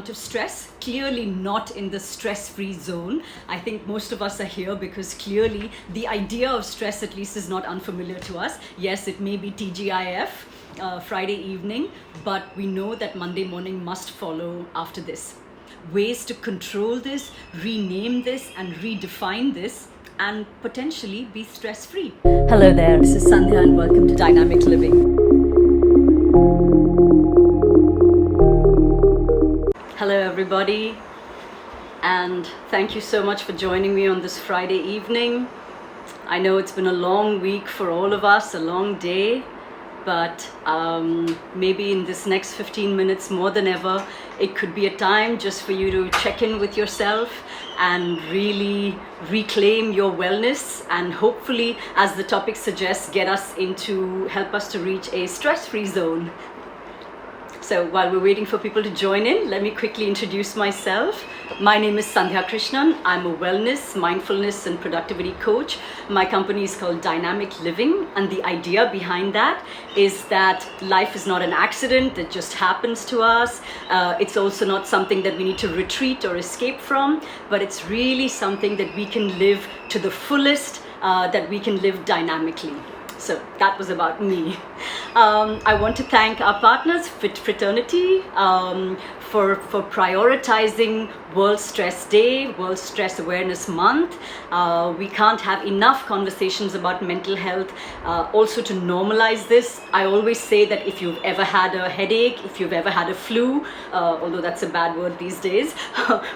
amount of stress, clearly not in the stress-free zone. I think most of us are here because clearly the idea of stress at least is not unfamiliar to us. Yes, it may be TGIF, Friday evening, but we know that Monday morning must follow after this. Ways to control this, rename this, and redefine this, and potentially be stress-free. Hello there, this is Sandhya and welcome to Dynamic Living. Hello everybody, and thank you so much for joining me on this Friday evening. I know it's been a long week for all of us, a long day, but maybe in this next 15 minutes more than ever, it could be a time just for you to check in with yourself and really reclaim your wellness, and hopefully, as the topic suggests, help us to reach a stress-free zone. So while we're waiting for people to join in, let me quickly introduce myself. My name is Sandhya Krishnan. I'm a wellness, mindfulness, and productivity coach. My company is called Dynamic Living, and the idea behind that is that life is not an accident that just happens to us. It's also not something that we need to retreat or escape from, but it's really something that we can live to the fullest, that we can live dynamically. So that was about me. I want to thank our partners, Fit Fraternity, for prioritizing World Stress Day, World Stress Awareness Month. We can't have enough conversations about mental health. Also to normalize this, I always say that if you've ever had a headache, if you've ever had a flu, although that's a bad word these days,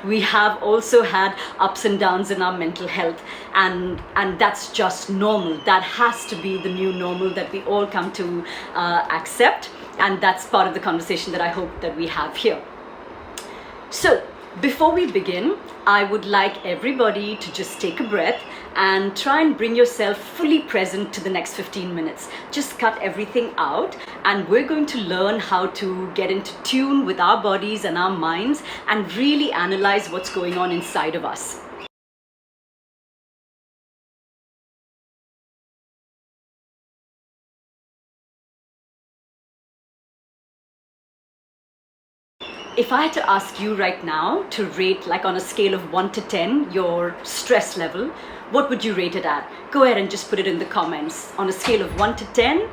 we have also had ups and downs in our mental health. And that's just normal. That has to be the new normal that we all come to accept. And that's part of the conversation that I hope that we have here. So, before we begin, I would like everybody to just take a breath and try and bring yourself fully present to the next 15 minutes. Just cut everything out, and we're going to learn how to get into tune with our bodies and our minds and really analyze what's going on inside of us. If I had to ask you right now to rate, like on a scale of 1 to 10, your stress level, what would you rate it at? Go ahead and just put it in the comments. On a scale of 1 to 10,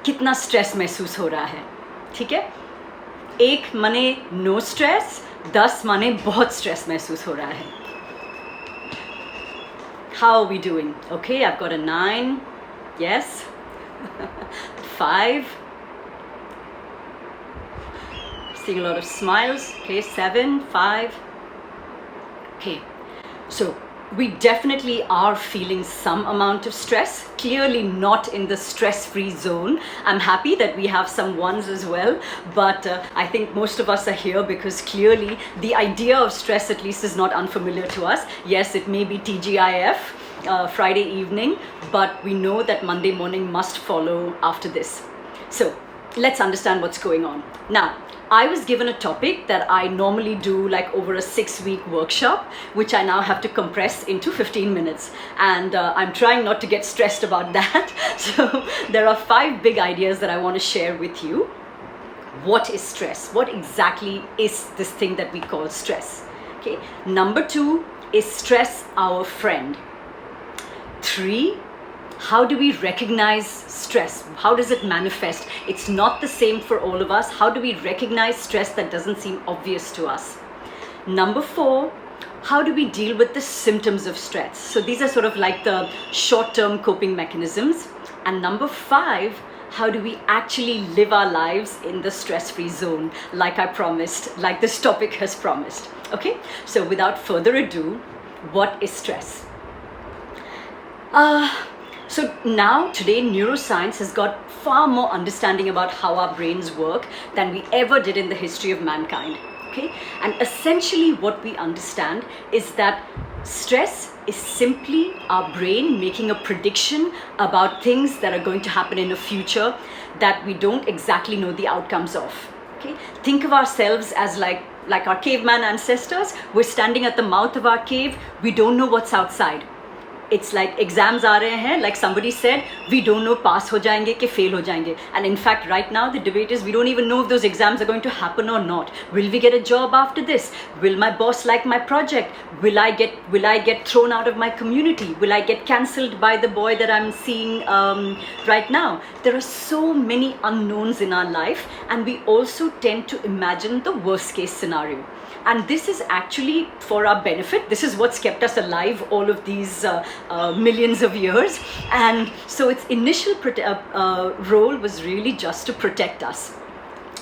कितना stress महसूस हो रहा है? ठीक है? 1 माने no stress, 10 माने बहुत stress महसूस हो रहा है. How are we doing? Okay, I've got a 9. Yes. 5. Seeing a lot of smiles. Okay, 7, 5. Okay, so we definitely are feeling some amount of stress, clearly not in the stress-free zone. I'm happy that we have some ones as well, but I think most of us are here because clearly the idea of stress at least is not unfamiliar to us. Yes, it may be TGIF, Friday evening, but we know that Monday morning must follow after this. So let's understand what's going on. Now, I was given a topic that I normally do like over a 6-week workshop, which I now have to compress into 15 minutes. And I'm trying not to get stressed about that. So there are 5 big ideas that I want to share with you. What is stress? What exactly is this thing that we call stress? Okay. Number 2, is stress our friend? 3, how do we recognize stress? How does it manifest? It's not the same for all of us. How do we recognize stress that doesn't seem obvious to us? Number 4, how do we deal with the symptoms of stress? So these are sort of like the short-term coping mechanisms. And number 5, how do we actually live our lives in the stress-free zone, like I promised, like this topic has promised. Okay, so without further ado, what is stress? So now, today, neuroscience has got far more understanding about how our brains work than we ever did in the history of mankind. Okay? And essentially what we understand is that stress is simply our brain making a prediction about things that are going to happen in the future that we don't exactly know the outcomes of. Okay? Think of ourselves as like our caveman ancestors. We're standing at the mouth of our cave. We don't know what's outside. it's like exams aa rahe hain, like somebody said, we don't know pass ho jayenge ke fail ho jayenge. And in fact right now the debate is we don't even know if those exams are going to happen or not. Will we get a job after this? Will my boss like my project? Will I get thrown out of my community? Will I get cancelled by the boy that I'm seeing right now? There are so many unknowns in our life, and we also tend to imagine the worst case scenario. And this is actually for our benefit. This is what's kept us alive all of these millions of years. And so its initial role was really just to protect us.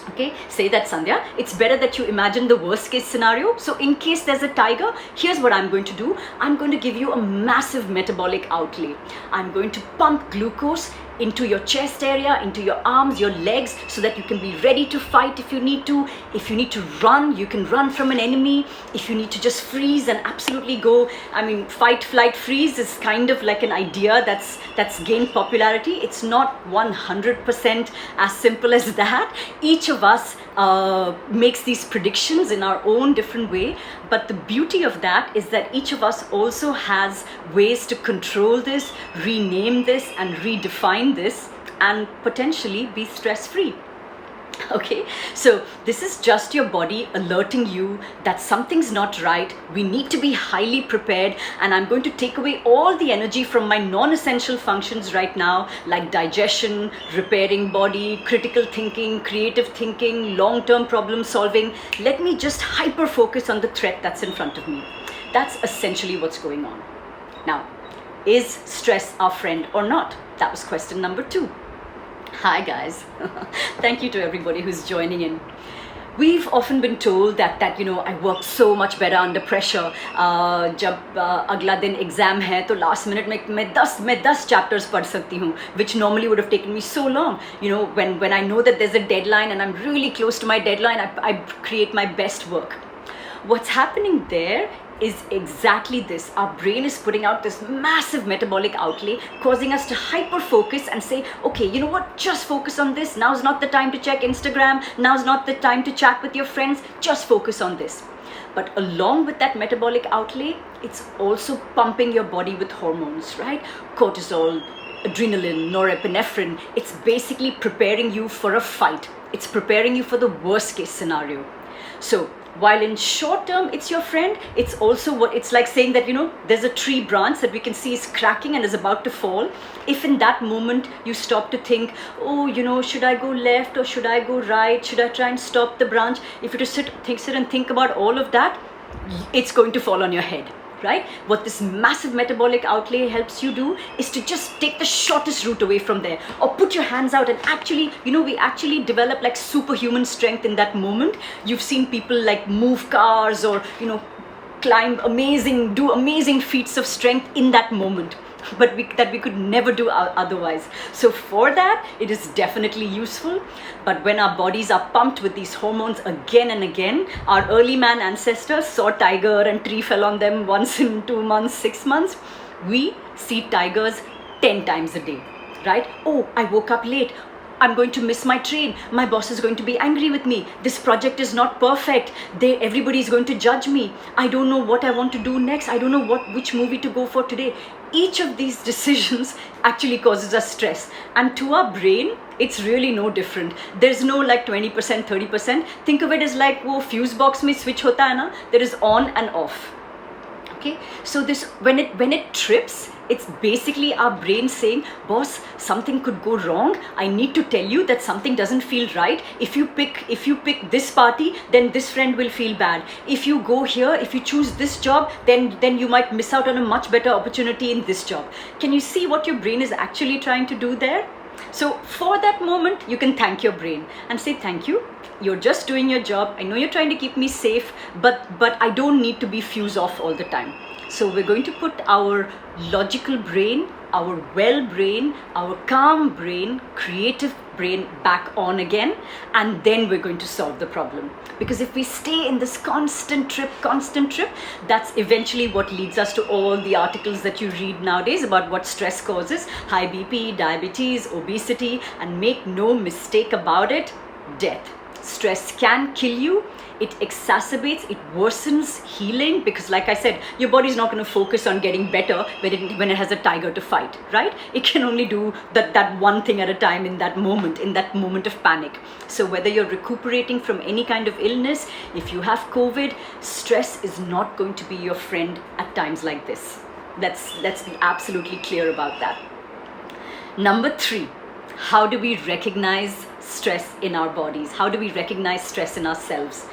Okay, say that, Sandhya. It's better that you imagine the worst case scenario. So in case there's a tiger, here's what I'm going to do. I'm going to give you a massive metabolic outlay. I'm going to pump glucose into your chest area, into your arms, your legs, so that you can be ready to fight if you need to. If you need to run, you can run from an enemy. If you need to just freeze and absolutely go, I mean, fight, flight, freeze is kind of like an idea that's gained popularity. It's not 100% as simple as that. Each of us makes these predictions in our own different way, but the beauty of that is that each of us also has ways to control this, rename this, and redefine this, and potentially be stress free. Okay, so this is just your body alerting you that something's not right. We need to be highly prepared, and I'm going to take away all the energy from my non-essential functions right now, like digestion, repairing body, critical thinking, creative thinking, long-term problem solving. Let me just hyper focus on the threat that's in front of me. That's essentially what's going on. Now, is stress our friend or not? That was question number 2. Hi guys. Thank you to everybody who's joining in. We've often been told that you know, I work so much better under pressure. जब अगला दिन exam है तो last minute में मैं 10 chapters पढ़ सकती हूँ, which normally would have taken me so long. You know, when I know that there's a deadline and I'm really close to my deadline, I create my best work. What's happening there is exactly this. Our brain is putting out this massive metabolic outlay, causing us to hyper focus and say, okay, you know what, just focus on this. Now's not the time to check Instagram. Now's not the time to chat with your friends. Just focus on this. But along with that metabolic outlay, it's also pumping your body with hormones, right? Cortisol, adrenaline, norepinephrine. It's basically preparing you for a fight. It's preparing you for the worst case scenario. So while in short term it's your friend, it's also what it's like saying that, you know, there's a tree branch that we can see is cracking and is about to fall. If in that moment you stop to think, oh, you know, should I go left or should I go right? Should I try and stop the branch? If you just sit and think about all of that, it's going to fall on your head. Right? What this massive metabolic outlay helps you do is to just take the shortest route away from there, or put your hands out and actually, you know, we actually develop like superhuman strength in that moment. You've seen people like move cars or, you know, do amazing feats of strength in that moment, but that we could never do otherwise. So for that, it is definitely useful. But when our bodies are pumped with these hormones again and again, our early man ancestors saw tiger and tree fell on them once in 2 months, 6 months. We see tigers 10 times a day, right? Oh, I woke up late. I'm going to miss my train. My boss is going to be angry with me. This project is not perfect. Everybody is going to judge me. I don't know what I want to do next. I don't know which movie to go for today. Each of these decisions actually causes us stress. And to our brain, it's really no different. There's no like 20%, 30%. Think of it as like wo fuse box mein switch hota hai na, there is on and off. Okay, so this when it trips, it's basically our brain saying, boss, something could go wrong. I need to tell you that something doesn't feel right. If you pick this party, then this friend will feel bad. If you go here, if you choose this job, then you might miss out on a much better opportunity in this job. Can you see what your brain is actually trying to do there? So for that moment, you can thank your brain and say, thank you. You're just doing your job. I know you're trying to keep me safe, but I don't need to be fuse off all the time. So we're going to put our logical brain, our well brain, our calm brain, creative brain back on again, and then we're going to solve the problem. Because if we stay in this constant trip, that's eventually what leads us to all the articles that you read nowadays about what stress causes: high BP, diabetes, obesity, and make no mistake about it, death. Stress can kill you. It exacerbates, it worsens healing, because like I said, your body's not going to focus on getting better when it has a tiger to fight, right? It can only do that one thing at a time in that moment of panic. So whether you're recuperating from any kind of illness, if you have COVID, stress is not going to be your friend at times like this. Let's be absolutely clear about that. Number 3, how do we recognize stress in our bodies? How do we recognize stress in ourselves?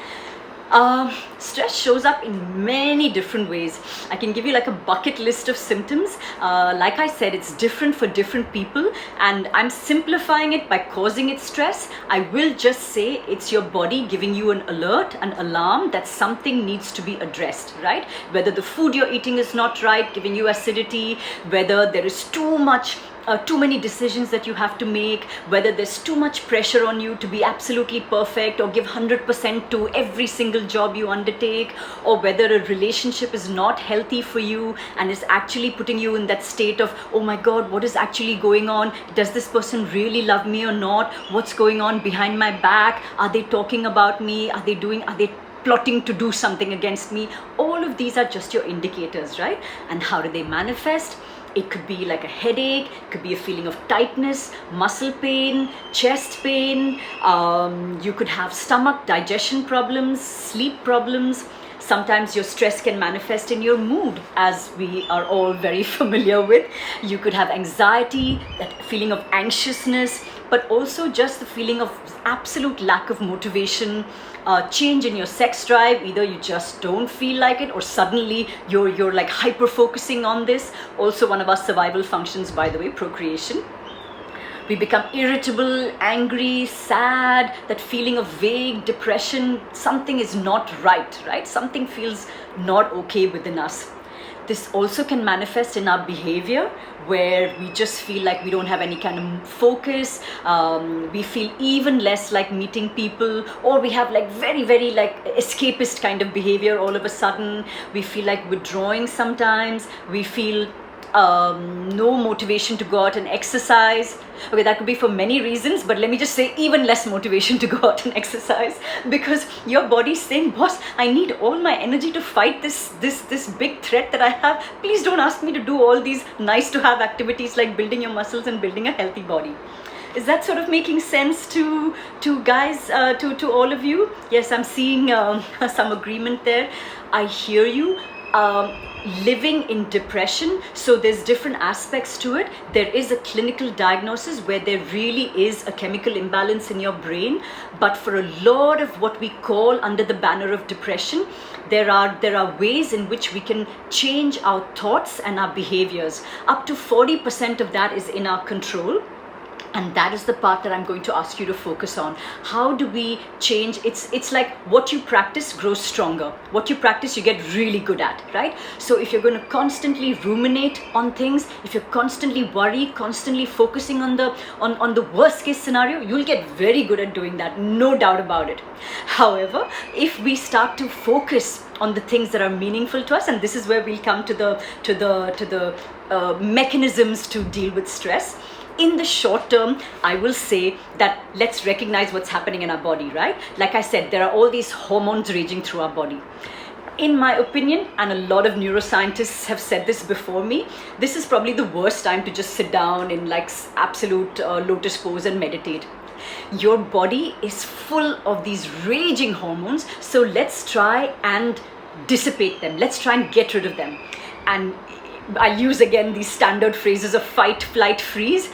Stress shows up in many different ways. I can give you like a bucket list of symptoms. Like I said, it's different for different people, and I'm simplifying it by causing it stress. I will just say it's your body giving you an alert, an alarm that something needs to be addressed, right? Whether the food you're eating is not right, giving you acidity, whether there is too many decisions that you have to make, whether there's too much pressure on you to be absolutely perfect or give 100% to every single job you undertake, or whether a relationship is not healthy for you and is actually putting you in that state of, oh my God, what is actually going on? Does this person really love me or not? What's going on behind my back? Are they talking about me? Are they plotting to do something against me? All of these are just your indicators, right? And how do they manifest? It could be like a headache, it could be a feeling of tightness, muscle pain, chest pain. You could have stomach, digestion problems, sleep problems. Sometimes your stress can manifest in your mood, as we are all very familiar with. You could have anxiety, that feeling of anxiousness, but also just the feeling of absolute lack of motivation, change in your sex drive. Either you just don't feel like it, or suddenly you're like hyper focusing on this. Also one of our survival functions, by the way, procreation. We become irritable, angry, sad, that feeling of vague depression. Something is not right? Something feels not okay within us. This also can manifest in our behavior, where we just feel like we don't have any kind of focus. We feel even less like meeting people, or we have like very, very like escapist kind of behavior all of a sudden. We feel like withdrawing sometimes. We feel no motivation to go out and exercise. Okay, that could be for many reasons, but let me just say even less motivation to go out and exercise, because your body's saying, boss, I need all my energy to fight this big threat that I have. Please don't ask me to do all these nice to have activities like building your muscles and building a healthy body. Is that sort of making sense to guys, to all of you? Yes, I'm seeing some agreement there. I hear you. Living in depression, so there's different aspects to it. There is a clinical diagnosis where there really is a chemical imbalance in your brain, but for a lot of what we call under the banner of depression, there are ways in which we can change our thoughts and our behaviors. Up to 40% of that is in our control. And that is the part that I'm going to ask you to focus on. How do we change? It's like what you practice grows stronger. What you practice, you get really good at, right? So if you're going to constantly ruminate on things, if you're constantly worried, constantly focusing on the worst case scenario, you'll get very good at doing that, no doubt about it. However, if we start to focus on the things that are meaningful to us, and this is where we'll come to the mechanisms to deal with stress. In the short term, I will say that let's recognize what's happening in our body, right? Like I said, there are all these hormones raging through our body. In my opinion, and a lot of neuroscientists have said this before me, this is probably the worst time to just sit down in like absolute lotus pose and meditate. Your body is full of these raging hormones, so let's try and dissipate them. Let's try and get rid of them. And I use again these standard phrases of fight, flight, freeze.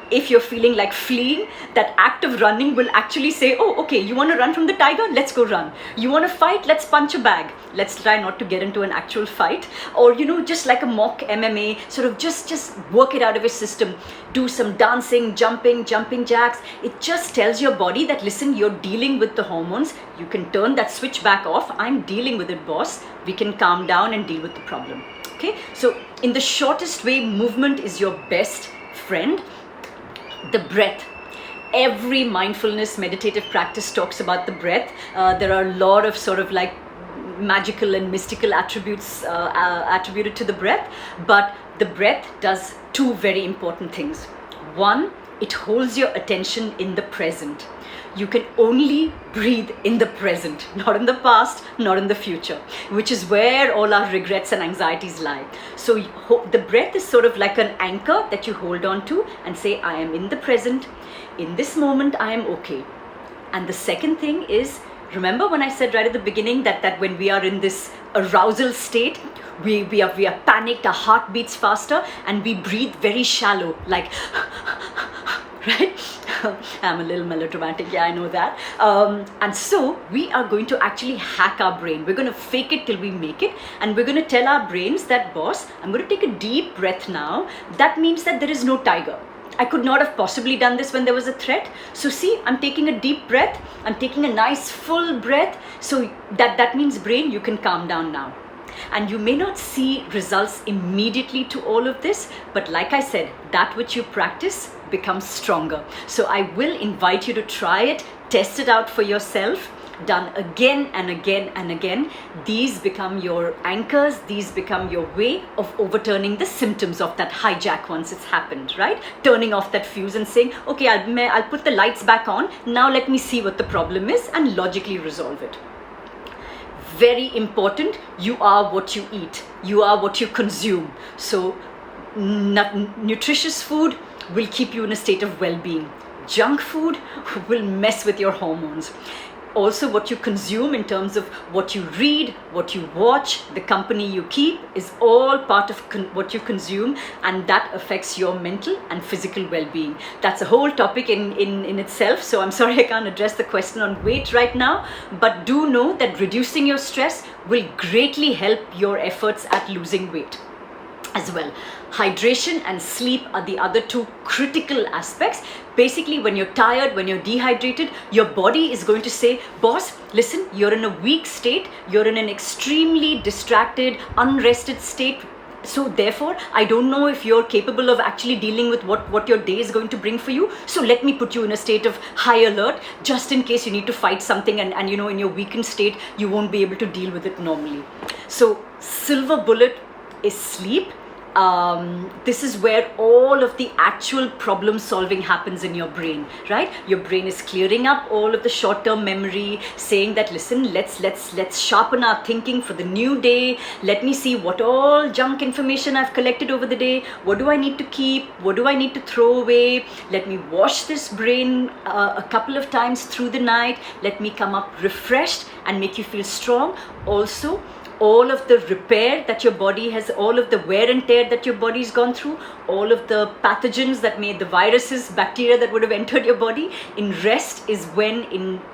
If you're feeling like fleeing, that act of running will actually say, oh, okay, you want to run from the tiger? Let's go run. You want to fight? Let's punch a bag. Let's try not to get into an actual fight. Or, just like a mock MMA, sort of just work it out of your system. Do some dancing, jumping jacks. It just tells your body that, listen, you're dealing with the hormones. You can turn that switch back off. I'm dealing with it, boss. We can calm down and deal with the problem. Okay, so in the shortest way, movement is your best friend. The breath. Every mindfulness meditative practice talks about the breath. There are a lot of sort of like magical and mystical attributes attributed to the breath, but the breath does two very important things. One, it holds your attention in the present. you can only breathe in the present, not in the past, not in the future, which is where all our regrets and anxieties lie. So the breath is sort of like an anchor that you hold on to and say, I am in the present. In this moment, I am okay. And the second thing is, remember when I said right at the beginning that when we are in this arousal state, we are panicked, our heart beats faster, and we breathe very shallow, like, right? I'm a little melodramatic, yeah, I know that. And so we are going to actually hack our brain. We're going to fake it till we make it. And we're going to tell our brains that, boss, I'm going to take a deep breath now. That means that there is no tiger. I could not have possibly done this when there was a threat. So see, I'm taking a deep breath. I'm taking a nice full breath. So that means, brain, you can calm down now. And you may not see results immediately to all of this, but like I said, that which you practice becomes stronger. So I will invite you to try it, test it out for yourself. Done again and again and again, these become your anchors, these become your way of overturning the symptoms of that hijack once it's happened, right? Turning off that fuse and saying, okay, I'll put the lights back on, now let me see what the problem is and logically resolve it. Very important, you are what you eat, you are what you consume. So nutritious food will keep you in a state of well-being. Junk food will mess with your hormones. Also, what you consume in terms of what you read, what you watch, the company you keep is all part of what you consume, and that affects your mental and physical well-being. That's a whole topic in itself, so I'm sorry I can't address the question on weight right now, but do know that reducing your stress will greatly help your efforts at losing weight as well. Hydration and sleep are the other two critical aspects. Basically, when you're tired, when you're dehydrated, your body is going to say, boss, listen, you're in a weak state, you're in an extremely distracted, unrested state. So therefore, I don't know if you're capable of actually dealing with what your day is going to bring for you. So let me put you in a state of high alert, just in case you need to fight something and you know, in your weakened state, you won't be able to deal with it normally. So silver bullet is sleep. This is where all of the actual problem solving happens in your brain, right? Your brain is clearing up all of the short-term memory, saying that, listen, let's sharpen our thinking for the new day. Let me see what all junk information I've collected over the day. What do I need to keep? What do I need to throw away? Let me wash this brain a couple of times through the night. Let me come up refreshed and make you feel strong. Also, all of the repair that your body has, all of the wear and tear that your body's gone through, all of the pathogens that made the viruses, bacteria that would have entered your body, in rest is when,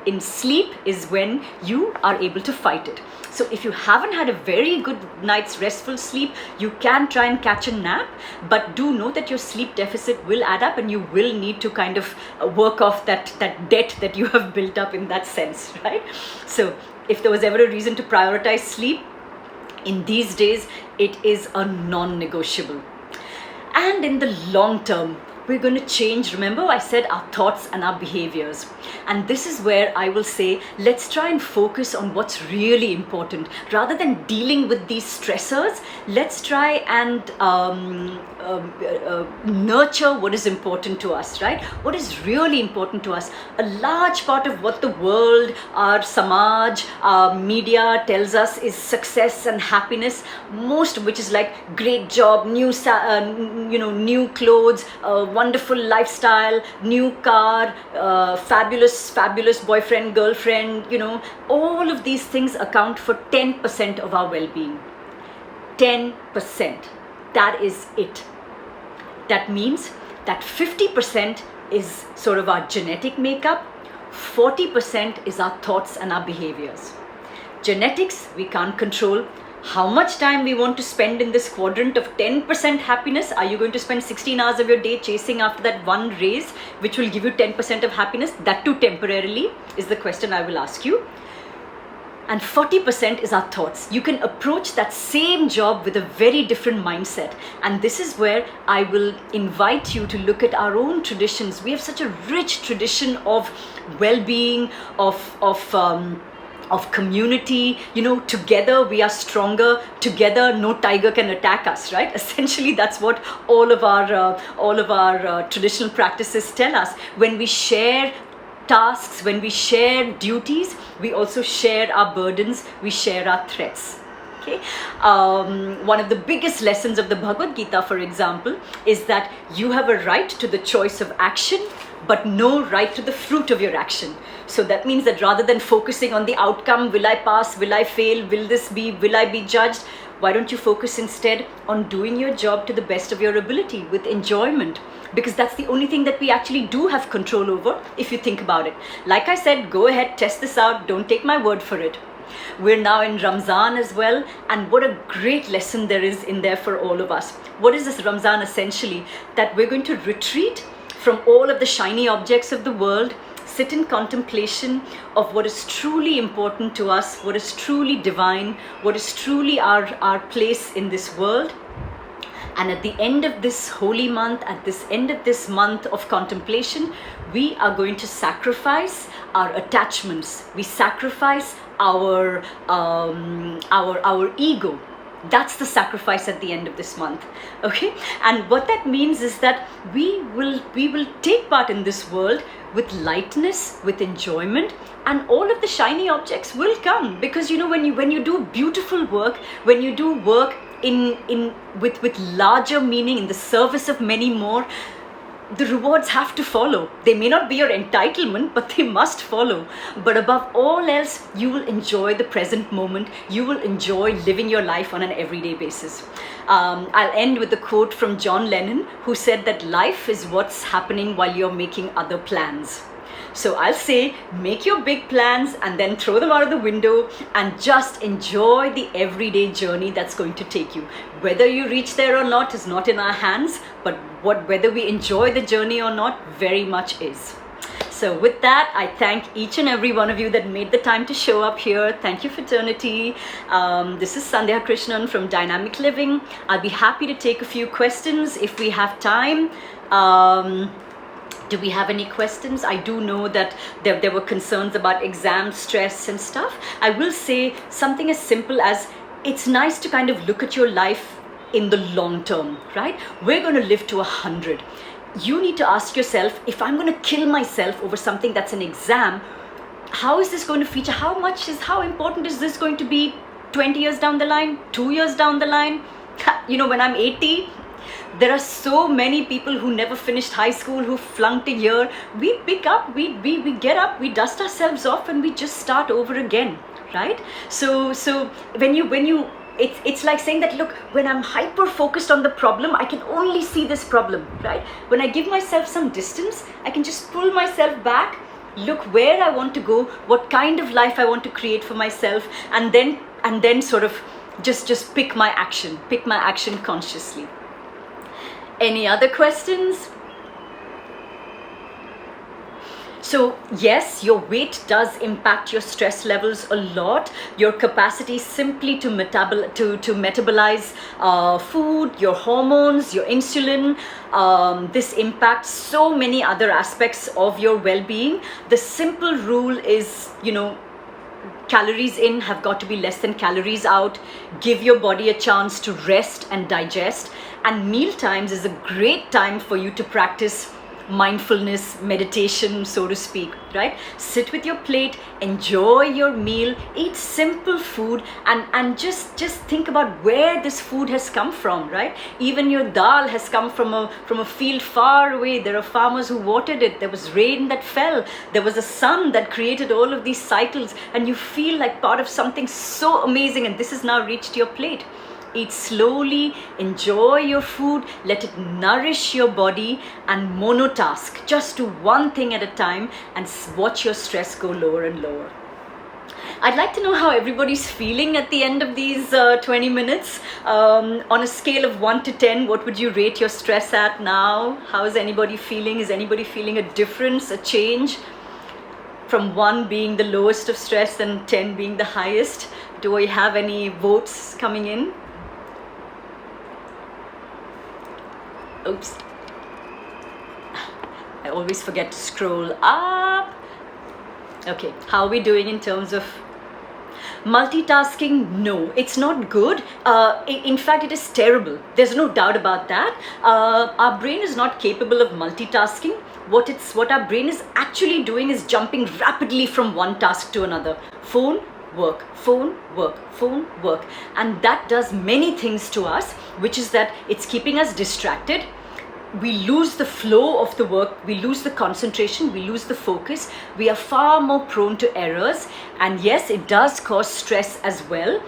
in sleep is when you are able to fight it. So if you haven't had a very good night's restful sleep, you can try and catch a nap, but do know that your sleep deficit will add up and you will need to kind of work off that debt that you have built up in that sense, right? So if there was ever a reason to prioritize sleep, in these days, it is a non-negotiable. And in the long term, we're going to change, remember I said, our thoughts and our behaviors. And this is where I will say, let's try and focus on what's really important. Rather than dealing with these stressors, let's try and nurture what is important to us, right? What is really important to us. A large part of what the world, our samaj, our media tells us is success and happiness, most of which is like great job, new clothes, wonderful lifestyle, new car, fabulous boyfriend, girlfriend, all of these things account for 10% of our well-being. 10%. That is it. That means that 50% is sort of our genetic makeup, 40% is our thoughts and our behaviors. Genetics, we can't control. How much time we want to spend in this quadrant of 10% happiness? Are you going to spend 16 hours of your day chasing after that one raise, which will give you 10% of happiness? That too temporarily is the question I will ask you. And 40% is our thoughts. You can approach that same job with a very different mindset. And this is where I will invite you to look at our own traditions. We have such a rich tradition of well-being, of community, together we are stronger, together no tiger can attack us, right? Essentially, that's what all of our traditional practices tell us. When we share tasks, when we share duties, we also share our burdens, we share our threats. Okay. One of the biggest lessons of the Bhagavad Gita, for example, is that you have a right to the choice of action, but no right to the fruit of your action. So that means that rather than focusing on the outcome, will I pass, will I fail, will I be judged, why don't you focus instead on doing your job to the best of your ability with enjoyment? Because that's the only thing that we actually do have control over, if you think about it. Like I said, go ahead, test this out, don't take my word for it. We're now in Ramzan as well, and what a great lesson there is in there for all of us. What is this Ramzan essentially? That we're going to retreat from all of the shiny objects of the world, sit in contemplation of what is truly important to us, what is truly divine, what is truly our place in this world. And at the end of this holy month, at this end of this month of contemplation, we are going to sacrifice our attachments. We sacrifice our ego. That's the sacrifice at the end of this month. Okay? And what that means is that we will take part in this world with lightness, with enjoyment, and all of the shiny objects will come. Because when you do beautiful work, when you do work with larger meaning, in the service of many more, the rewards have to follow. They may not be your entitlement, but they must follow. But above all else, you will enjoy the present moment. You will enjoy living your life on an everyday basis. I'll end with a quote from John Lennon, who said that life is what's happening while you're making other plans. So I'll say, make your big plans and then throw them out of the window and just enjoy the everyday journey that's going to take you. Whether you reach there or not is not in our hands, but whether we enjoy the journey or not very much is. So with that, I thank each and every one of you that made the time to show up here. Thank you, fraternity. This is Sandhya Krishnan from Dynamic Living. I'll be happy to take a few questions if we have time. Do we have any questions? I do know that there were concerns about exam stress and stuff. I will say something as simple as, it's nice to kind of look at your life in the long term, right? We're going to live to 100. You need to ask yourself, if I'm going to kill myself over something that's an exam, how is this going to feature? How important is this going to be 20 years down the line, 2 years down the line? When I'm 80, there are so many people who never finished high school, who flunked a year. We pick up, we get up, we dust ourselves off, and we just start over again, right? So when you it's like saying that, look, when I'm hyper focused on the problem, I can only see this problem, right? When I give myself some distance, I can just pull myself back, look where I want to go, what kind of life I want to create for myself, and then sort of just pick my action consciously. Any other questions? So yes, your weight does impact your stress levels a lot. Your capacity simply to metabolize food, your hormones, your insulin. This impacts so many other aspects of your well-being. The simple rule is, calories in have got to be less than calories out. Give your body a chance to rest and digest. And meal times is a great time for you to practice mindfulness, meditation, so to speak, right? Sit with your plate, enjoy your meal, eat simple food, and just think about where this food has come from, right? Even your dal has come from a field far away. There are farmers who watered it. There was rain that fell. There was a sun that created all of these cycles, and you feel like part of something so amazing, and this has now reached your plate. Eat slowly, enjoy your food, let it nourish your body, and monotask. Just do one thing at a time and watch your stress go lower and lower. I'd like to know how everybody's feeling at the end of these 20 minutes. On a scale of 1 to 10, what would you rate your stress at now? How is anybody feeling? Is anybody feeling a difference, a change? From 1 being the lowest of stress and 10 being the highest. Do I have any votes coming in? Oops. I always forget to scroll up. Okay, how are we doing in terms of multitasking? No, it's not good. In fact, it is terrible. There's no doubt about that. Our brain is not capable of multitasking. what our brain is actually doing is jumping rapidly from one task to another. Phone, work, phone, work, phone, work. And that does many things to us, which is that it's keeping us distracted. We lose the flow of the work, we lose the concentration, we lose the focus. We are far more prone to errors. And yes, it does cause stress as well.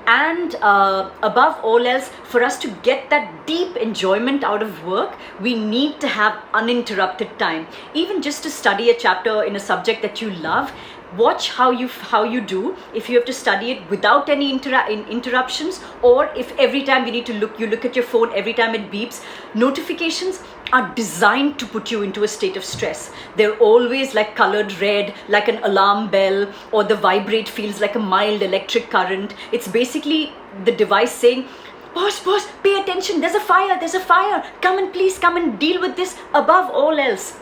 And above all else, for us to get that deep enjoyment out of work, we need to have uninterrupted time. Even just to study a chapter in a subject that you love, watch how you do. If you have to study it without any interruptions, or if every time you look at your phone every time it beeps. Notifications are designed to put you into a state of stress. They're always like colored red, like an alarm bell, or the vibrate feels like a mild electric current. It's basically the device saying, boss, pay attention, there's a fire, please come and deal with this above all else.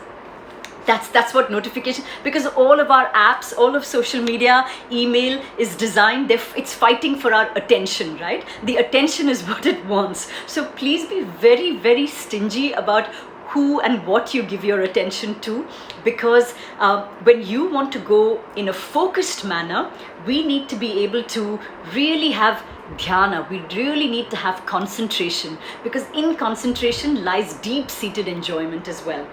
That's what notification, because all of our apps, all of social media, email is designed, it's fighting for our attention, right? The attention is what it wants. So please be very, very stingy about who and what you give your attention to, because when you want to go in a focused manner, we need to be able to really have dhyana. We really need to have concentration, because in concentration lies deep-seated enjoyment as well.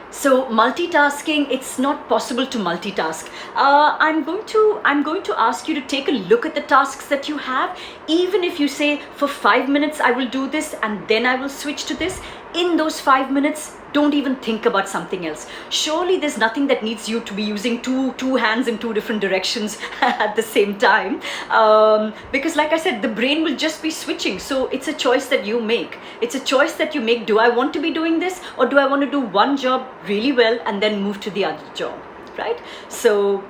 So multitasking, it's not possible to multitask. I'm going to ask you to take a look at the tasks that you have. Even if you say, for 5 minutes I will do this and then I will switch to this, in those 5 minutes, don't even think about something else. Surely there's nothing that needs you to be using two hands in two different directions at the same time. Because like I said, the brain will just be switching. So it's a choice that you make. It's a choice that you make. Do I want to be doing this, or do I want to do one job really well and then move to the other job, right? So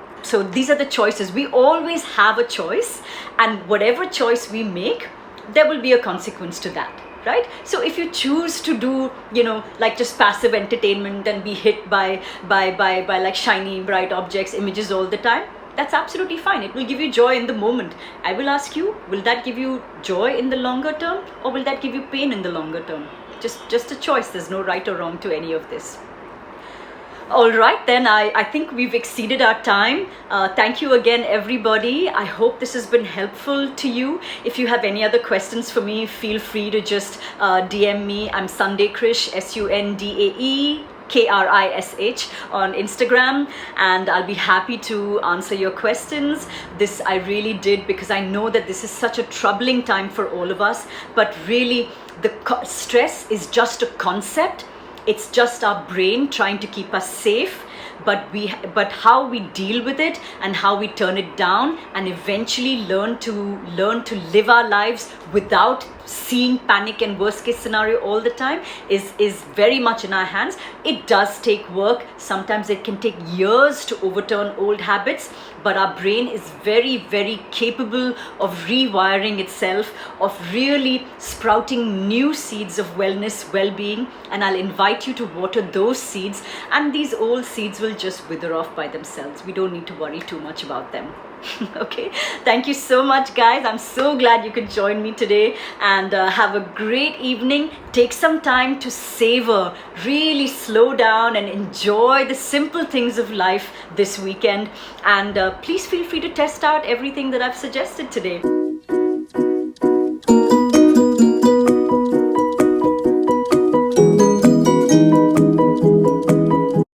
these are the choices. We always have a choice, and whatever choice we make, there will be a consequence to that. Right? So if you choose to do, like just passive entertainment and be hit by like shiny, bright objects, images all the time, that's absolutely fine. It will give you joy in the moment. I will ask you, will that give you joy in the longer term, or will that give you pain in the longer term? Just a choice. There's no right or wrong to any of this. All right, then I think we've exceeded our time. Thank you again, everybody. I hope this has been helpful to you. If you have any other questions for me, feel free to just DM me. I'm Sundae Krish, SUNDAE KRISH on Instagram, and I'll be happy to answer your questions. This I really did because I know that this is such a troubling time for all of us, but really the stress is just a concept. It's just our brain trying to keep us safe, but how we deal with it and how we turn it down and eventually learn to live our lives without seeing panic and worst case scenario all the time is very much in our hands. It does take work. Sometimes it can take years to overturn old habits, but our brain is very, very capable of rewiring itself, of really sprouting new seeds of wellness, well-being, and I'll invite you to water those seeds, and these old seeds will just wither off by themselves. We don't need to worry too much about them. Okay, thank you so much, guys. I'm so glad you could join me today, and have a great evening. Take some time to savor, really slow down and enjoy the simple things of life this weekend, and please feel free to test out everything that I've suggested today.